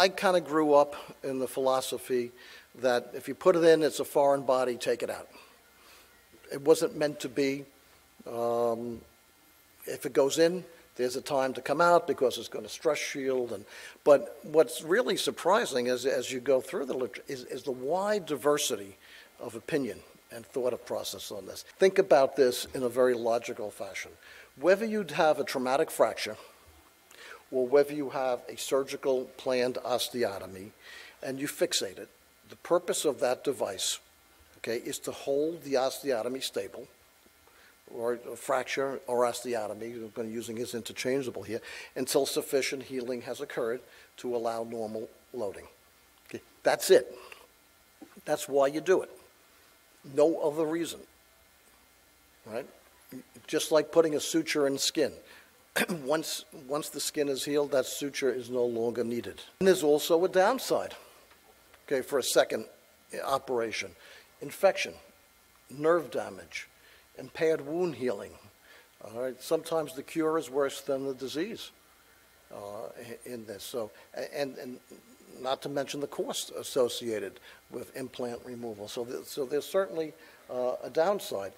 I kind of grew up in the philosophy that if you put it in, it's a foreign body, take it out. It wasn't meant to be. If it goes in, there's a time to come out because it's going to stress shield. But what's really surprising is, as you go through the literature is the wide diversity of opinion and thought process on this. Think about this in a very logical fashion. Whether you have a traumatic fracture or whether you have a surgical planned osteotomy and you fixate it, the purpose of that device, okay, is to hold the osteotomy stable, or a fracture or osteotomy, we're going to using is interchangeable here, until sufficient healing has occurred to allow normal loading. Okay, that's it. That's why you do it. No other reason, right? Just like putting a suture in skin. Once the skin is healed, that suture is no longer needed. And there's also a downside, okay, for a second operation. Infection, nerve damage, impaired wound healing. All right, sometimes the cure is worse than the disease in this. So, and not to mention the cost associated with implant removal. So there's certainly a downside.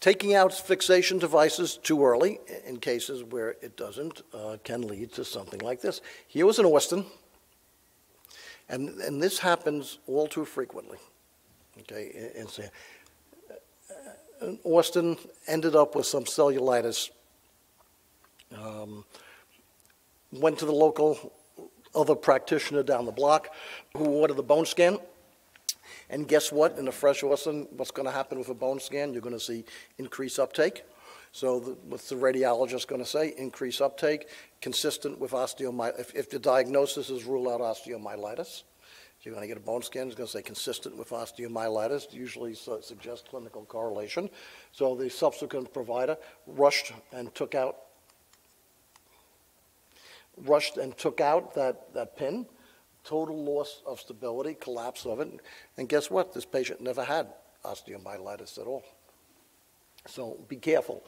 Taking out fixation devices too early, in cases where it doesn't, can lead to something like this. Here was in Austin, and this happens all too frequently. Okay, and Austin ended up with some cellulitis. Went to the local other practitioner down the block who ordered the bone scan. And guess what? In a fresh Austin, what's going to happen with a bone scan? You're going to see increased uptake. So what's the radiologist going to say? Increased uptake, consistent with osteomyelitis. If the diagnosis is rule out osteomyelitis, you're going to get a bone scan. It's going to say consistent with osteomyelitis, usually suggests clinical correlation. So the subsequent provider rushed and took out that pin. Total loss of stability, collapse of it, and guess what? This patient never had osteomyelitis at all. So be careful